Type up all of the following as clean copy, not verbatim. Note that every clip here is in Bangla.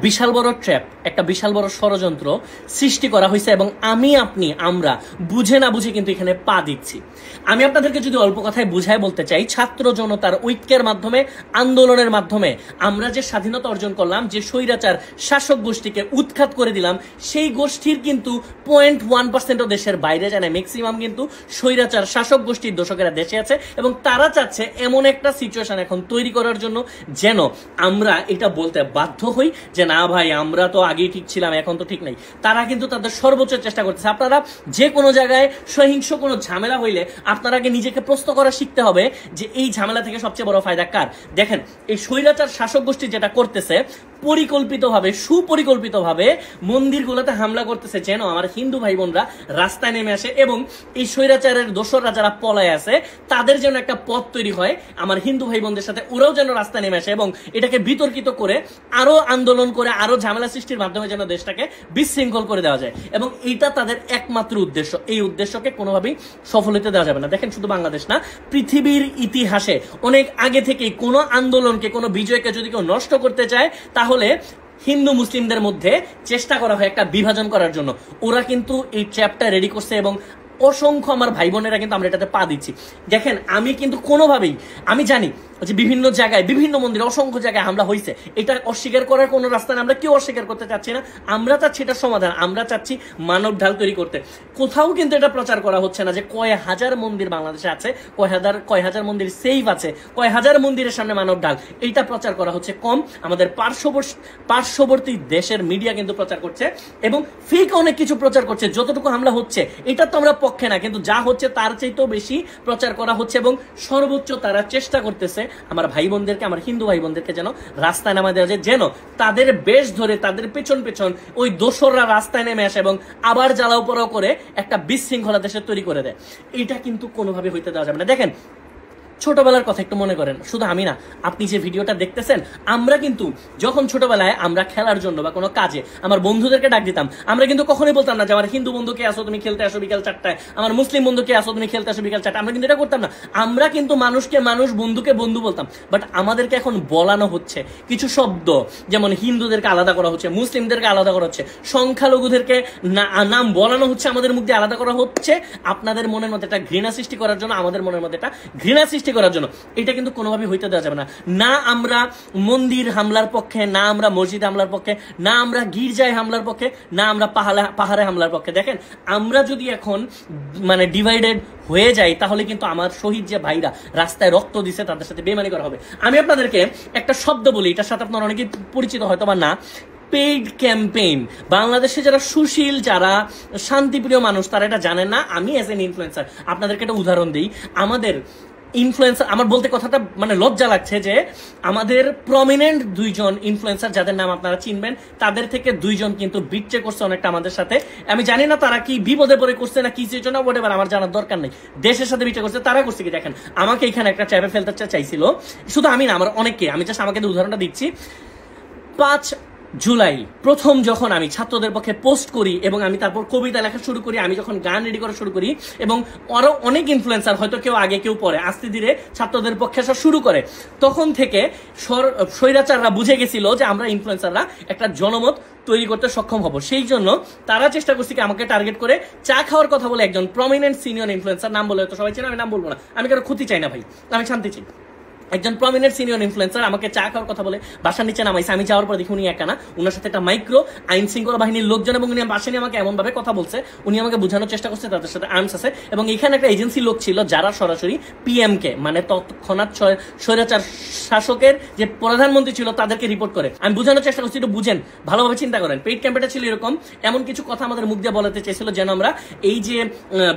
বিশাল বড় ট্র্যাপ, একটা বিশাল বড় ষড়যন্ত্র সৃষ্টি করা হয়েছে এবং আমরা বুঝে না বুঝে কিন্তু এখানে পা দিচ্ছি। আমি আপনাদেরকে যদি অল্প কথায় বুঝায় বলতে চাই, ছাত্র জনতার ঐক্যের মাধ্যমে, আন্দোলনের মাধ্যমে আমরা যে স্বাধীনতা অর্জন করলাম, যে স্বৈরাচার শাসক গোষ্ঠীকে উৎখাত করে দিলাম, সেই গোষ্ঠীর কিন্তু 0.1% দেশের বাইরে যায় না। ম্যাক্সিমাম কিন্তু স্বৈরাচার শাসক গোষ্ঠীর দোষকেরা দেশে আছে এবং তারা চাচ্ছে এমন একটা সিচুয়েশন এখন তৈরি করার জন্য যেন আমরা এটা বলতে বাধ্য হই যে না ভাই, আমরা তো আগেই ঠিক ছিলাম, এখন তো ঠিক নাই। তারা কিন্তু তাদের সর্বোচ্চ চেষ্টা করতেছে। আপনারা যে কোনো জায়গায় সহিংস কোনো ঝামেলা হইলে আপনারা আগে নিজেকে প্রশ্ন করা শিখতে হবে যে এই ঝামেলা থেকে সবচেয়ে বড় ফায়দা কার। দেখেন, এই স্বৈরাচার শাসক গোষ্ঠী যেটা করতেছে, পরিকল্পিতভাবে, সুপরিকল্পিতভাবে মন্দিরগুলোতে হামলা করতেছে যেন আমার হিন্দু ভাই বোনরা রাস্তায় নেমে আসে এবং এই স্বৈরাচারের দোসররা যারা পলায় আছে তাদের যেন একটা পথ তৈরি হয় আমার হিন্দু ভাই বোনদের সাথে, ওরাও যেন রাস্তায় নেমে আসে এবং এটাকে বিতর্কিত করে আরো আন্দোলন করে আরো ঝামেলা সৃষ্টির মাধ্যমে যেন দেশটাকে বিশৃঙ্খল করে দেওয়া যায়। এবং এইটা তাদের একমাত্র উদ্দেশ্য। এই উদ্দেশ্যকে কোনোভাবেই সফল হতে দেওয়া যাবে না। দেখেন, শুধু বাংলাদেশ না, পৃথিবীর ইতিহাসে অনেক আগে থেকেই কোনো আন্দোলনকে, কোনো বিজয়কে যদি কেউ নষ্ট করতে চায় তাহলে হিন্দু মুসলিমদের মধ্যে চেষ্টা করা হয় একটা বিভাজন করার জন্য। ওরা কিন্তু এই ট্র্যাপটা রেডি করছে এবং অসংখ্য আমার ভাই বোনেরা কিন্তু আমরা এটাতে পা দিচ্ছি। দেখেন, আমি কিন্তু কোনোভাবেই, আমি জানি যে বিভিন্ন জায়গায়, বিভিন্ন মন্দিরে অসংখ্য জায়গায় হামলা হয়েছে, এটা অস্বীকার করার কোনো রাস্তা না, আমরা কেউ অস্বীকার করতে চাচ্ছি না। আমরা চাচ্ছি এটা সমাধান, আমরা চাচ্ছি মানব ঢাল তৈরি করতে। কোথাও কিন্তু এটা প্রচার করা হচ্ছে না যে কয় হাজার মন্দির বাংলাদেশে আছে, কয় হাজার মন্দির সেফ আছে, কয় হাজার মন্দিরের সামনে মানব ঢাল, এইটা প্রচার করা হচ্ছে কম। আমাদের পার্শ্ববর্তী দেশের মিডিয়া কিন্তু প্রচার করছে এবং ফেক অনেক কিছু প্রচার করছে। যতটুকু হামলা হচ্ছে এটা তো আমরা পক্ষে না, কিন্তু যা হচ্ছে তার চাইতেও বেশি প্রচার করা হচ্ছে এবং সর্বোচ্চ তারা চেষ্টা করতেছে আমার ভাই বোনদেরকে, আমার হিন্দু ভাই বোনদেরকে যেন রাস্তায় নামা দেওয়া যায়, যেন তাদের বেশ ধরে তাদের পেছন পেছন ওই দোসররা রাস্তায় নেমে আসে এবং আবার জ্বালাও পোড়াও করে একটা বিশৃঙ্খলা দেশে তৈরি করে দেয়। এটা কিন্তু কোনোভাবে হইতে দেওয়া যাবে না। দেখেন, ছোটবেলার কথা একটু মনে করেন। শুধু আমি না, আপনি যে ভিডিওটা দেখতেছেন, আমরা কিন্তু যখন ছোটবেলায় আমরা খেলার জন্য বা কোনো কাজে আমার বন্ধুদেরকে ডাক দিতাম, আমরা কিন্তু কখনোই বলতাম না যে আমার হিন্দু বন্ধুকে আসো তুমি খেলতে আসো বিকাল 4টায়, আমার মুসলিম বন্ধুকে আসো তুমি খেলতে আসো বিকাল 4টায়। আমরা কিন্তু এটা করতাম না। আমরা কিন্তু মানুষকে মানুষ, বন্ধুকে বন্ধু বলতাম। বাট আমাদেরকে এখন বলানো হচ্ছে কিছু শব্দ, যেমন হিন্দুদেরকে আলাদা করা হচ্ছে, মুসলিমদেরকে আলাদা করা হচ্ছে, সংখ্যালঘুদেরকে নাম বলানো হচ্ছে, আমাদের মধ্যে আলাদা করা হচ্ছে আপনাদের মনের মধ্যে একটা ঘৃণা সৃষ্টি করার জন্য, আমাদের মনের মধ্যে একটা ঘৃণা সৃষ্টি করার জন্য। এটা কিন্তু কোনোভাবে হইতে দেওয়া যাবে না। না আমরা মন্দির হামলার পক্ষে, না আমরা মসজিদ হামলার পক্ষে, না আমরা গির্জায় হামলার পক্ষে, না আমরা পাহাড়ে হামলার পক্ষে। দেখেন, আমরা যদি এখন মানে ডিভাইডেড হয়ে যাই তাহলে কিন্তু আমার শহীদ যে ভাইরা রাস্তায় রক্ত দিছে তাদের সাথে বেমানি করা হবে। আমি আপনাদেরকে একটা শব্দ বলি, এটার সাথে আপনারা অনেকেই পরিচিত হয়তো বা না, পেইড ক্যাম্পেইন। বাংলাদেশে যারা সুশীল, যারা শান্তিপ্রিয় মানুষ তারা এটা জানেন না। আমি অ্যাজ এন ইনফ্লুয়েন্সার আপনাদেরকে একটা উদাহরণ দিই। আমাদের ইনফ্লুয়েন্সার, আমার বলতে কথাটা মানে লজ্জা লাগছে যে আমাদের প্রমিনেন্ট 2 জন ইনফ্লুয়েন্সার যাদের নাম আপনারা চিনবেন, তাদের থেকে 2 জন কিন্তু বিট্রে করছে অনেকটা আমাদের সাথে। আমি জানি না তারা কি বিপদে পড়ে করছে না কি জন্য, হোয়াটএভার, আমার জানার দরকার নেই। দেশের সাথে বিট্রে করছে, তারা করছে কি দেখেন, আমাকে এখানে একটা চ্যাপে ফেলতে চাইছিল। শুধু আমি না, আমার অনেককে, আমি জাস্ট আমাকে উদাহরণটা দিচ্ছি। 5 জুলাই প্রথম যখন আমি ছাত্রদের পক্ষে পোস্ট করি এবং আমি তারপর কবিতা লেখা শুরু করি, আমি যখন গান রেডি করা শুরু করি এবং আরো অনেক ইনফ্লুয়েন্সার, হয়তো কেউ আগে কেউ পরে, আস্তে ধীরে ছাত্রদের পক্ষে আসা শুরু করে, তখন থেকে স্বৈরাচাররা বুঝে গেছিল যে আমরা ইনফ্লুয়েন্সাররা একটা জনমত তৈরি করতে সক্ষম হব। সেই জন্য তারা চেষ্টা করছে কি আমাকে টার্গেট করে চা খাওয়ার কথা বলে একজন প্রমিনেন্ট সিনিয়র ইনফ্লুয়েন্সার, নাম বলে হয়তো সবাই চেনে, আমি নাম বলবো না, আমি কারো ক্ষতি চাই না ভাই, আমি শান্তি চাই। একজন প্রমিনেন্ট সিনিয়র ইনফ্লুয়েন্সার আমাকে চা খাওয়ার কথা বলে বাসার নিচে নামাইছে। আমি যাওয়ার পর দেখি উনি একা না, উনার সাথে একটা মাইক্রো আইন শৃঙ্খলা বাহিনীর লোকজন, এবং উনি বাসা নিয়ে আমাকে এমন ভাবে কথা বলছে, উনি আমাকে বোঝানোর চেষ্টা করছে তাদের সাথে আর্মস আছে। এবং এখানে একটা এজেন্সি লোক ছিল যারা সরাসরি পিএম কে, মানে তৎক্ষণাৎ স্বৈরাচার শাসকের যে প্রধানমন্ত্রী ছিল তাদেরকে রিপোর্ট করে। আমি বোঝানোর চেষ্টা করছি, একটু বুঝেন, ভালোভাবে চিন্তা করেন। পেইড ক্যাম্পেটা ছিল এরকম, এমন কিছু কথা আমাদের মুখ দিয়ে বলাতে চেয়েছিল যেন আমরা এই যে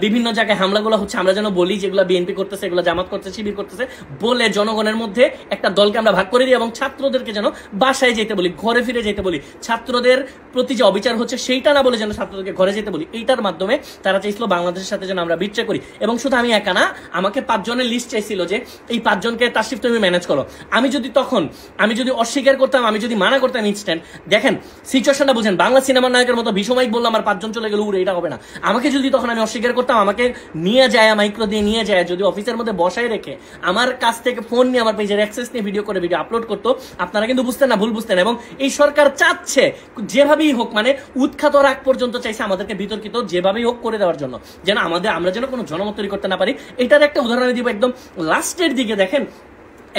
বিভিন্ন জায়গায় হামলাগুলো হচ্ছে আমরা যেন বলি যেগুলো বিএনপি করতেছে, এগুলো জামাত করতেছে, শিবির করতেছে, বলে জনগণের মধ্যে একটা দলকে আমরা ভাগ করে দিই এবং ছাত্রদেরকে যেন বাসায় যেতে বলি, ঘরে ফিরে যেতে বলি, ছাত্রদের প্রতি যে অবিচার হচ্ছে সেইটা না বলে যেন ছাত্রদেরকে ঘরে যেতে বলি। এইটার মাধ্যমে তারা চাইছিল বাংলাদেশের সাথে যেন আমরা বিট্রে করি। এবং শুধু আমি একা না, আমাকে 5 জনের লিস্ট চাইছিল যে এই 5 জনকে তাশরিফ তুমি ম্যানেজ করো। আমি যদি অস্বীকার করতাম, আমি যদি মানা করতাম ইনস্ট্যান্ট, দেখেন সিচুয়েশনটা বুঝেন, বাংলা সিনেমার নায়কের মতো ভীষণই বললাম আমার 5 জন চলে গেল, এটা হবে না। আমাকে যদি তখন আমি অস্বীকার করতাম, আমাকে নিয়ে যায় মাইক্রো দিয়ে নিয়ে যায়, যদি অফিসের মধ্যে বসায় রেখে আমার কাছ থেকে ফোন নিয়ে আমার পেজের অ্যাক্সেস নিয়ে ভিডিও করে ভিডিও আপলোড করতো, আপনারা কিন্তু বুঝতেন না, ভুল বুঝতেন। এবং এই সরকার চাচ্ছে যেভাবেই হোক, মানে উৎখাত রাগ পর্যন্ত চাইছে আমাদেরকে বিতর্কিত যেভাবেই হোক করে দেওয়ার জন্য, যেন আমরা যেন কোনো জনমত তৈরি করতে না পারি। এটার একটা উদাহরণ দিব একদম লাস্টের দিকে। দেখেন,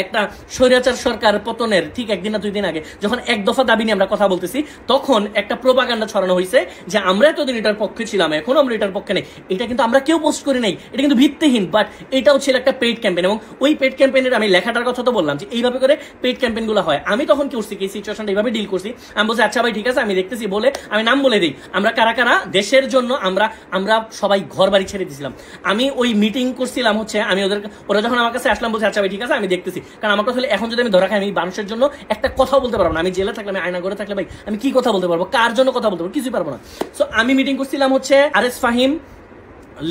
একটা স্বৈরাচার সরকার পতনের ঠিক একদিন না 2 দিন আগে যখন এক দফা দাবি নিয়ে আমরা কথা বলতেছি, তখন একটা প্রোপাগান্ডা ছড়ানো হয়েছে যে আমরা এতদিন এটার পক্ষে ছিলাম, এখন আমরা এটার পক্ষে নেই। এটা কিন্তু আমরা কেউ পোস্ট করি নাই, এটা কিন্তু ভিত্তিহীন। বাট এটাও ছিল একটা পেইড ক্যাম্পেইন, এবং ওই পেইড ক্যাম্পেইনের আমি লেখাটার কথা তো বললাম যে এইভাবে করে পেইড ক্যাম্পেইন গুলো হয়। আমি তখন কি করছি, এই সিচুয়েশনটা এইভাবে ডিল করছি। আমি বলছি আচ্ছা ভাই ঠিক আছে, আমি দেখতেছি বলে আমি নাম বলে দিই, আমরা কারা কারা দেশের জন্য আমরা সবাই ঘর বাড়ি ছেড়ে দিয়েছিলাম। আমি ওই মিটিং করছিলাম হচ্ছে, আমি ওরা যখন আমার কাছে আসলাম বলছে আচ্ছা ভাই ঠিক আছে আমি দেখতেছি, কারণ আমার কথা হলে এখন যদি আমি ধরা খাই আমি মানুষের জন্য একটা কথা বলতে পারবো না। আমি জেলে থাকলে, আমি আয়না ঘরে থাকলে ভাই আমি কি কথা বলতে পারবো, কার জন্য কথা বলতে পারবো, কিছুই পারবো না। সো আমি মিটিং করছিলাম হচ্ছে আরএস ফাহিম,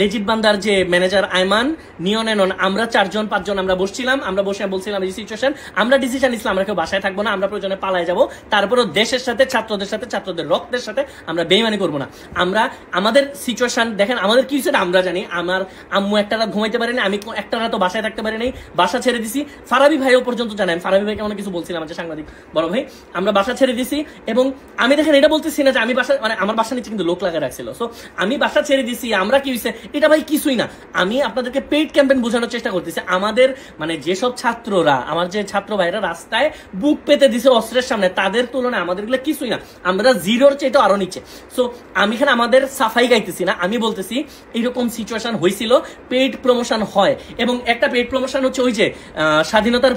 লেজিট বান্দার যে ম্যানেজার আয়মান, নিয়ন এনন, আমরা 4-5 জন আমরা বসছিলাম। আমরা বসে বলছিলাম এই সিচুয়েশন, আমরা ডিসিশন নিছিলাম আমরা কেউ বাসায় থাকবো না, আমরা প্রয়োজনে পালায় যাবো, তারপরেও দেশের সাথে ছাত্রদের সাথে ছাত্রদের রক্তের সাথে আমরা বেইমানি করবো না। আমরা আমাদের সিচুয়েশন দেখেন, আমাদের কি সেটা আমরা জানি। আমার আম্মু একটা রাত ঘুমাইতে পারেনি, আমি একটা রাত বাসায় থাকতে পারি নাই, বাসা ছেড়ে দিছি। ফারাবি ভাইও পর্যন্ত জানেন, ফারাবি ভাইকে অনেক কিছু বলছিলাম যে সাংবাদিক বড় ভাই, আমরা বাসা ছেড়ে দিছি। এবং আমি দেখেন এটা বলতেছি না যে আমি বাসা, মানে আমার বাসা নিচে কিন্তু লোক লাগা রাখছিল। সো আমি বাসা ছেড়ে দিছি, আমরা কি হয়েছে এটা ভাই কিছুই না। আমি আপনাদেরকে পেইড ক্যাম্পেইন বোঝানোর চেষ্টা করতেছি। আমাদের মানে যেসব ছাত্ররা, আমার যে ছাত্র ভাইরা রাস্তায় বুক পেতে দিছে অস্ত্রের সামনে, তাদের তুলনায় আমাদের গুলো কিছুই না, আমরা জিরোর চাইতে আরো নিচে। সো আমি এখানে আমাদের সাফাই গাইতেছি না, আমি বলতেছি এইরকম সিচুয়েশন হয়েছিল, পেইড প্রমোশন হয়। এবং একটা পেইড প্রমোশন হচ্ছে ওই যে স্বাধীনতার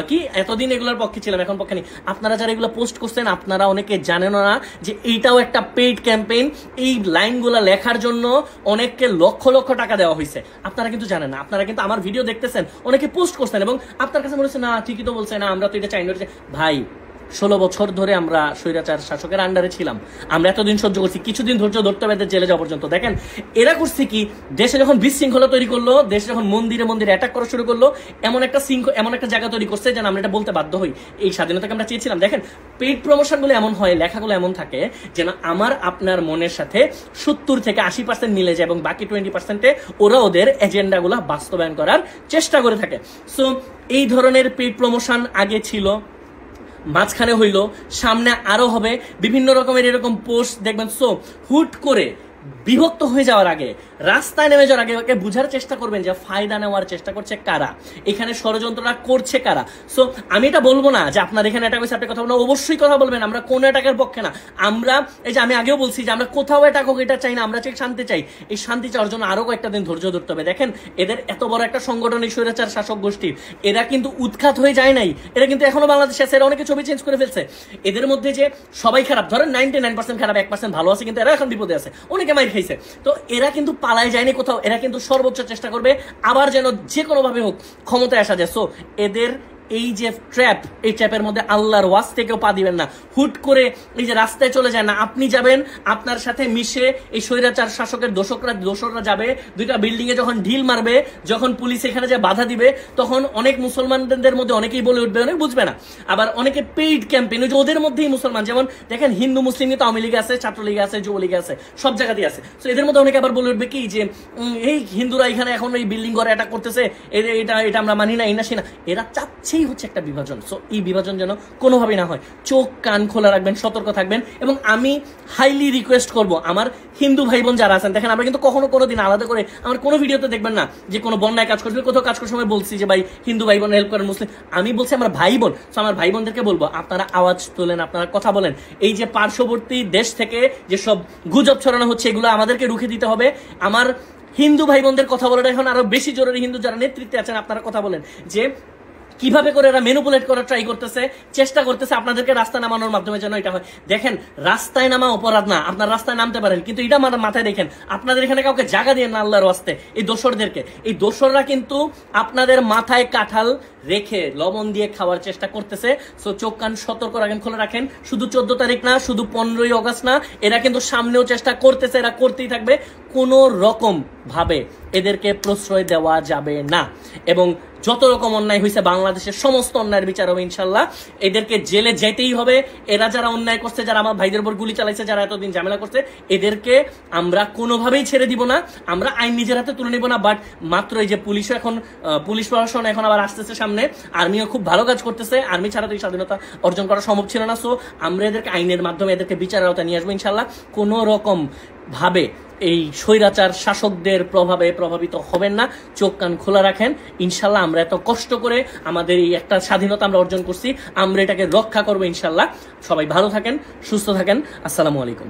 কি এতদিন এগুলোর পক্ষে ছিলাম এখন পক্ষে নেই। আপনারা যারা এগুলো পোস্ট করছেন আপনারা অনেকে জানেন না যে এইটাও একটা পেইড ক্যাম্পেইন। এই লাইনগুলো লেখার জন্য অনেককে লক্ষ লক্ষ টাকা দেওয়া হয়েছে, আপনারা কিন্তু জানেন না। আপনারা কিন্তু আমার ভিডিও দেখতেছেন, অনেকে পোস্ট করছেন এবং আপনার কাছে মনে হচ্ছে না ঠিকই তো বলছে, না আমরা তো এটা চাই না। ভাই 16 বছর ধরে আমরা স্বৈরাচার শাসকের আন্ডারে ছিলাম, আমরা এতদিন সহ্য করছি, কিছুদিন ধৈর্য ধরতে হবে জেলে যাওয়া পর্যন্ত। দেখেন এরা করছে কি, দেশে যখন বিশৃঙ্খলা তৈরি করলো, দেশে যখন মন্দিরে মন্দিরে অ্যাটাক করা শুরু করলো, এমন একটা জায়গা তৈরি করছে যেন আমরা এটা বলতে বাধ্য হই এই স্বাধীনতাকে আমরা চেয়েছিলাম। দেখেন পেইড প্রমোশনগুলো এমন হয়, লেখাগুলো এমন থাকে যেন আমার আপনার মনের সাথে 70 থেকে 80% মিলে যায় এবং বাকি 20%-এ ওরা ওদের এজেন্ডাগুলো বাস্তবায়ন করার চেষ্টা করে থাকে। সো এই ধরনের পেইড প্রমোশন আগে ছিল, মাঝখানে হইলো, সামনে আরো হবে, বিভিন্ন রকমের এরকম পোস্ট দেখবেন। সো হুট করে বিভক্ত হয়ে যাওয়ার আগে, রাস্তায় নেমে যাওয়ার আগে বুঝার চেষ্টা করবেন যে ফায়দা নেওয়ার চেষ্টা করছে কারা, এখানে ষড়যন্ত্রটা করছে কারা। সো আমি এটা বলবো না যে আপনার এখানে অ্যাটাক হয়েছে আপনি কথা বলবেন, অবশ্যই কথা বলবেন, আমরা কোন অ্যাটাকের পক্ষে না। আমরা এই যে আমি আগেও বলছি যে আমরা কোথাও অ্যাটাক হোক এটা চাই না, আমরা চাই শান্তি চাই। এই শান্তি চাওয়ার জন্য আরো কয়েকটা দিন ধৈর্য ধরতে হবে। দেখেন এদের এত বড় একটা সংগঠন, স্বৈরাচার শাসক গোষ্ঠী, এরা কিন্তু উৎখাত হয়ে যায় নাই, এরা কিন্তু এখনো বাংলাদেশে আছে, এরা অনেকে ছবি চেঞ্জ করে ফেলছে। এদের মধ্যে যে সবাই খারাপ, ধরেন 99% খারাপ, 1% ভালো আছে, কিন্তু এরা এখন বিপদে আছে, অনেকে মাইর খাইছে। তো এরা কিন্তু পালায় যায়নি কোথাও, এরা কিন্তু সর্বোচ্চ চেষ্টা করবে আবার যেন যে কোনো ভাবে হোক ক্ষমতায় আসা যায়। সো এদের এই যে ট্র্যাপ, এই ট্র্যাপের মধ্যে আল্লাহর ওয়াজ থেকেও পা দিবেন না। হুট করে এই যে রাস্তায় চলে যায় না, আপনি যাবেন, আপনার সাথে মিশে এই স্বৈরাচার শাসকের দোসররা যাবে, 2টা বিল্ডিং এ যখন ঢিল মারবে, যখন পুলিশ এখানে যে বাধা দিবে, তখন অনেক মুসলমানদের মধ্যে অনেকেই বলে উঠবে, অনেক বুঝবে না। আবার অনেকে পেইড ক্যাম্পেইন, ওই যে ওদের মধ্যেই মুসলমান, যেমন দেখেন হিন্দু মুসলিম কিন্তু আওয়ামী লীগে আছে, ছাত্রলীগে আছে, যুবলীগে আছে, সব জায়গাতেই আছে। তো এদের মধ্যে অনেকে আবার বলে উঠবে কি যে এই হিন্দুরা এখানে এখন এই বিল্ডিং ঘরে অ্যাটাক করতেছে, এটা আমরা মানি না, এই না সে না। এরা চাচ্ছে হচ্ছে একটা বিভাজন। সো এই বিভাজন যেন কোনোভাবেই না হয়, চোখ কান খোলা রাখবেন, সতর্ক থাকবেন। এবং আমি হাইলি রিকোয়েস্ট করব আমার হিন্দু ভাই বোন যারা আছেন, দেখেন আমরা কিন্তু কোনোদিন আলাদা করে আমার কোনো ভিডিওতে দেখবেন না যে কোনো বন্যায় কাজ করবে, কোথাও কাজ করার সময় বলছি যে ভাই হিন্দু ভাই বোন হেল্প করেন, মুসলিম, আমি বলছি আমার ভাই বোন। সো আমার ভাই বোনদেরকে বলবো আপনারা আওয়াজ তোলেন, আপনারা কথা বলেন। এই যে পার্শ্ববর্তী দেশ থেকে যেসব গুজব ছড়ানো হচ্ছে এগুলো আমাদেরকে রুখে দিতে হবে। আমার হিন্দু ভাই বোনদের কথা বলাটা এখন আরো বেশি জরুরি। হিন্দু যারা নেতৃত্বে আছেন আপনারা কথা বলেন যে কিভাবে করে এরা ম্যানিপুলেট করার ট্রাই করতেছে, চেষ্টা করতেছে আপনাদেরকে রাস্তায় নামানোর মাধ্যমে যেন এটা হয়। দেখেন রাস্তায় নামা অপরাধ না, আপনার রাস্তায় নামতে পারেন, কিন্তু এটা মাথায় দেখেন আপনাদের এখানে কাউকে জায়গা দিয়ে না আল্লাহর ওয়াস্তে। এই দোসরদেরকে, এই দোসররা কিন্তু আপনাদের মাথায় কাঁঠাল রেখে লবণ দিয়ে খাওয়ার চেষ্টা করতেছে। সো চোখ কান সতর্ক রাখেন, খোলা রাখেন। শুধু 14 তারিখ না, শুধু 15ই অগস্ট না, এরা কিন্তু সামনেও চেষ্টা করতেছে, এরা করতেই থাকবে। কোনো রকম ভাবে এদেরকে প্রশ্রয় দেওয়া যাবে না। এবং যত রকম অন্যায় হয়েছে বাংলাদেশের সমস্ত অন্যায়ের বিচার হবে ইনশাল্লাহ। এদেরকে জেলে যেতেই হবে। এরা যারা অন্যায় করছে, যারা আমার ভাইদের উপর গুলি চালাইছে, যারা এতদিন ঝামেলা করছে, এদেরকে আমরা কোনোভাবেই ছেড়ে দিব না। আমরা আইন নিজের হাতে তুলে নিব না। বাট মাত্র এই যে পুলিশও এখন, পুলিশ প্রশাসন এখন আবার আসতেছে সামনে, আর্মিও খুব ভালো কাজ করতেছে। আর্মি ছাড়া তো এই স্বাধীনতা অর্জন করা সম্ভব ছিল না। সো আমরা এদেরকে আইনের মাধ্যমে এদেরকে বিচারের আওতায় নিয়ে আসবো ইনশাল্লাহ। কোনো রকম ভাবে এই স্বৈরাচার শাসকদের প্রভাবে প্রভাবিত হবেন না। চোখ কান খোলা রাখেন। ইনশাল্লাহ আমরা এত কষ্ট করে আমাদের এই একটা স্বাধীনতা আমরা অর্জন করছি, আমরা এটাকে রক্ষা করবো ইনশাল্লাহ। সবাই ভালো থাকেন, সুস্থ থাকেন। আসসালামু আলাইকুম।